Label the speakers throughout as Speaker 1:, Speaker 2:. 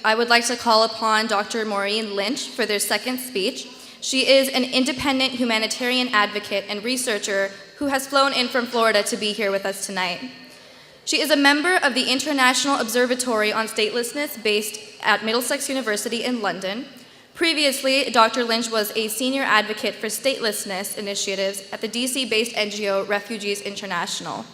Speaker 1: I would like to call upon Dr. Maureen Lynch for their second speech. She is an independent humanitarian advocate and researcher who has flown in from Florida to be here with us tonight. She is a member of the International Observatory on Statelessness based at Middlesex University in London. Previously, Dr. Lynch was a senior advocate for statelessness initiatives at the DC-based NGO Refugees International.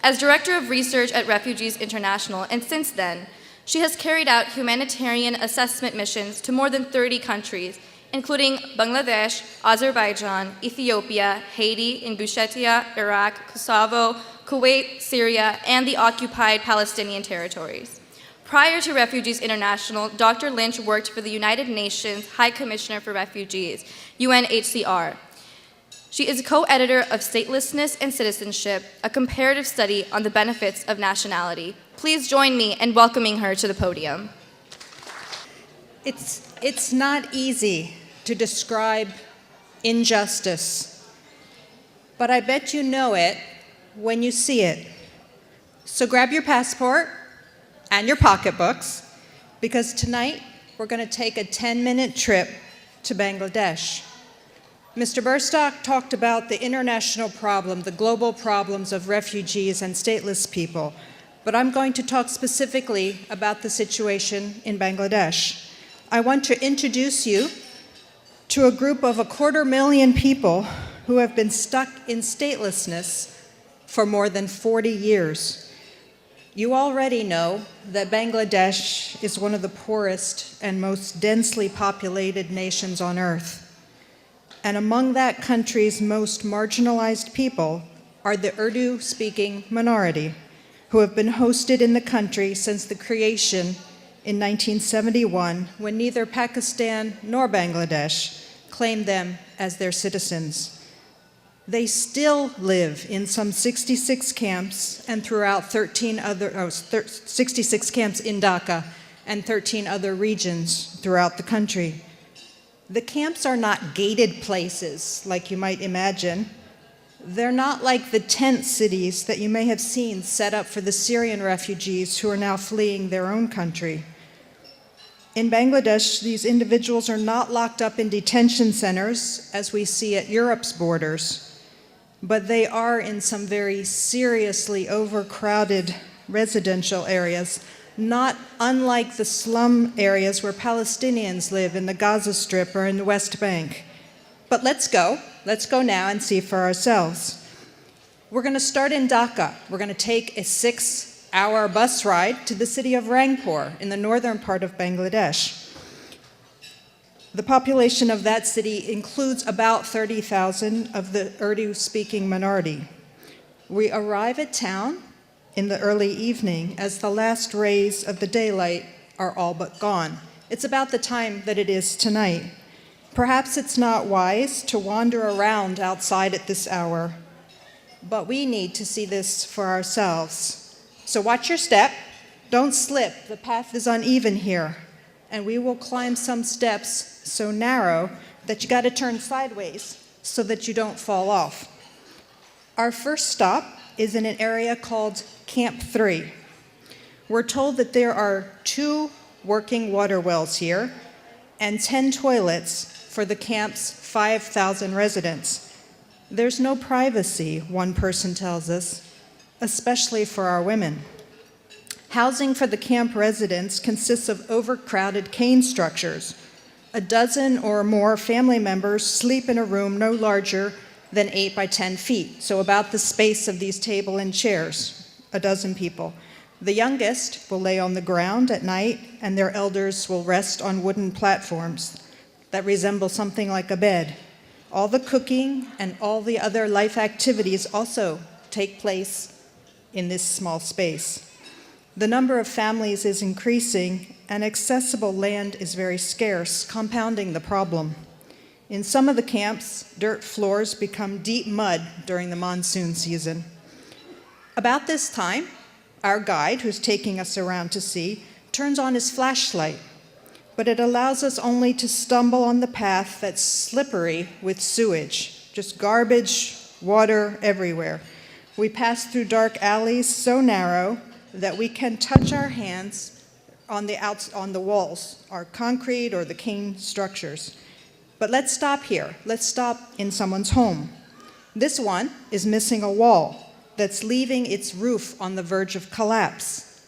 Speaker 1: As director of research at Refugees International, and since then, she has carried out humanitarian assessment missions to more than 30 countries, including Bangladesh, Azerbaijan, Ethiopia, Haiti, Ingushetia, Iraq, Kosovo, Kuwait, Syria, and the occupied Palestinian territories. Prior to Refugees International, Dr. Lynch worked for the United Nations High Commissioner for Refugees, UNHCR. She is co-editor of Statelessness and Citizenship, a comparative study on the benefits of nationality. Please join me in welcoming her to the podium.
Speaker 2: It's not easy to describe injustice, but I bet you know it when you see it. So grab your passport and your pocketbooks, because tonight we're going to take a 10-minute trip to Bangladesh. Mr. Burstock talked about the international problem, the global problems of refugees and stateless people, but I'm going to talk specifically about the situation in Bangladesh. I want to introduce you to a group of 250,000 people who have been stuck in statelessness for more than 40 years. You already know that Bangladesh is one of the poorest and most densely populated nations on earth. And among that country's most marginalized people are the Urdu-speaking minority, who have been hosted in the country since the creation in 1971, when neither Pakistan nor Bangladesh claimed them as their citizens. They still live in some 66 camps and throughout 66 camps in Dhaka and 13 other regions throughout the country. The camps are not gated places like you might imagine. They're not like the tent cities that you may have seen set up for the Syrian refugees who are now fleeing their own country. In Bangladesh, these individuals are not locked up in detention centers as we see at Europe's borders, but they are in some very seriously overcrowded residential areas, not unlike the slum areas where Palestinians live in the Gaza Strip or in the West Bank. But let's go now and see for ourselves. We're going to start in Dhaka. We're going to take a 6-hour bus ride to the city of Rangpur in the northern part of Bangladesh. The population of that city includes about 30,000 of the Urdu-speaking minority. We arrive at town in the early evening as the last rays of the daylight are all but gone. It's about the time that it is tonight. Perhaps it's not wise to wander around outside at this hour, but we need to see this for ourselves. So watch your step, don't slip, the path is uneven here, and we will climb some steps so narrow that you gotta turn sideways so that you don't fall off. Our first stop is in an area called Camp 3. We're told that there are 2 working water wells here and 10 toilets for the camp's 5,000 residents. There's no privacy, one person tells us, especially for our women. Housing for the camp residents consists of overcrowded cane structures. A dozen or more family members sleep in a room no larger than 8 by 10 feet, so about the space of these table and chairs, a dozen people. The youngest will lay on the ground at night, and their elders will rest on wooden platforms that resemble something like a bed. All the cooking and all the other life activities also take place in this small space. The number of families is increasing, and accessible land is very scarce, compounding the problem. In some of the camps, dirt floors become deep mud during the monsoon season. About this time, our guide, who's taking us around to see, turns on his flashlight, but it allows us only to stumble on the path that's slippery with sewage, just garbage, water everywhere. We pass through dark alleys so narrow that we can touch our hands on the walls are concrete or the cane structures. But let's stop here. Let's stop in someone's home. This one is missing a wall that's leaving its roof on the verge of collapse.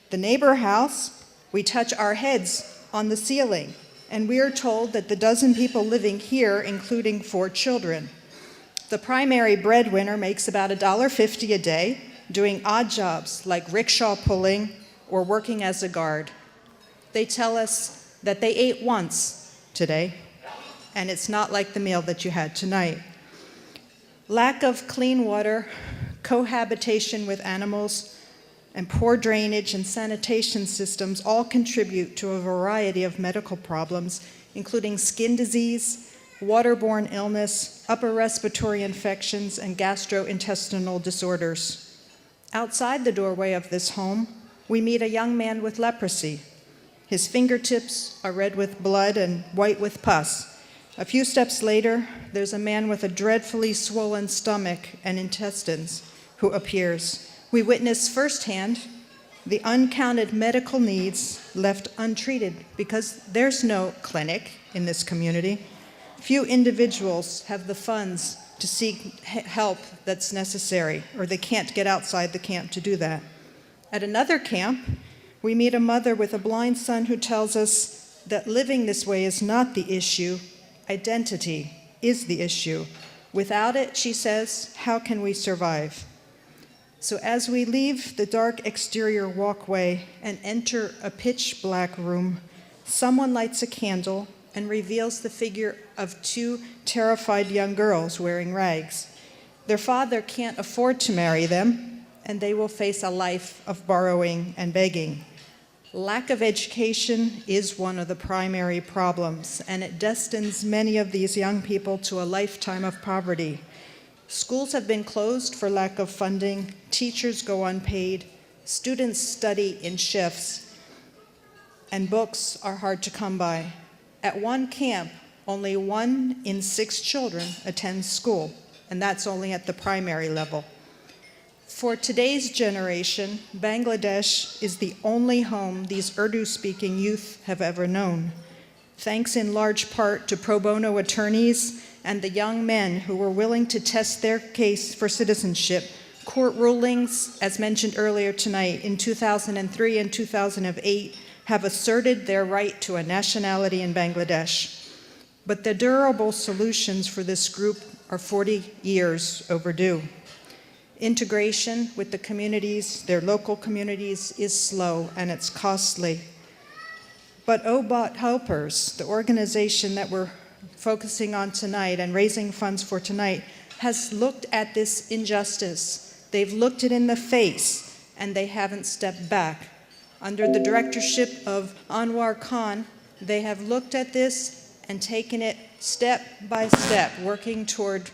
Speaker 2: The neighbor house, we touch our heads on the ceiling, and we are told that the dozen people living here, including 4 children. The primary breadwinner makes about $1.50 a day, doing odd jobs like rickshaw pulling or working as a guard. They tell us that they ate once today, and it's not like the meal that you had tonight. Lack of clean water, cohabitation with animals, and poor drainage and sanitation systems all contribute to a variety of medical problems, including skin disease, waterborne illness, upper respiratory infections, and gastrointestinal disorders. Outside the doorway of this home, we meet a young man with leprosy. His fingertips are red with blood and white with pus. A few steps later, there's a man with a dreadfully swollen stomach and intestines who appears. We witness firsthand the uncounted medical needs left untreated because there's no clinic in this community. Few individuals have the funds to seek help that's necessary, or they can't get outside the camp to do that. At another camp, we meet a mother with a blind son who tells us that living this way is not the issue, identity is the issue. Without it, she says, how can we survive? So as we leave the dark exterior walkway and enter a pitch black room, someone lights a candle and reveals the figure of 2 terrified young girls wearing rags. Their father can't afford to marry them, and they will face a life of borrowing and begging. Lack of education is one of the primary problems, and it destines many of these young people to a lifetime of poverty. Schools have been closed for lack of funding, teachers go unpaid, students study in shifts, and books are hard to come by. At one camp, only 1 in 6 children attend school, and that's only at the primary level. For today's generation, Bangladesh is the only home these Urdu-speaking youth have ever known. Thanks in large part to pro bono attorneys and the young men who were willing to test their case for citizenship, court rulings, as mentioned earlier tonight, in 2003 and 2008, have asserted their right to a nationality in Bangladesh. But the durable solutions for this group are 40 years overdue. Integration with the communities, their local communities, is slow and it's costly. But OBAT Helpers, the organization that we're focusing on tonight and raising funds for tonight, has looked at this injustice. They've looked it in the face and they haven't stepped back. Under the directorship of Anwar Khan, they have looked at this and taken it step by step, working toward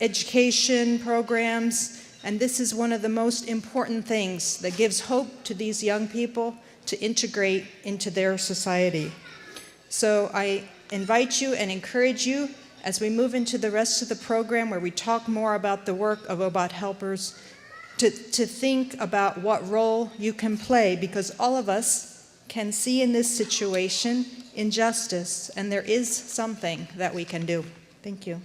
Speaker 2: education programs, and this is one of the most important things that gives hope to these young people to integrate into their society. So I invite you and encourage you as we move into the rest of the program where we talk more about the work of OBAT Helpers to think about what role you can play, because all of us can see in this situation injustice, and there is something that we can do. Thank you.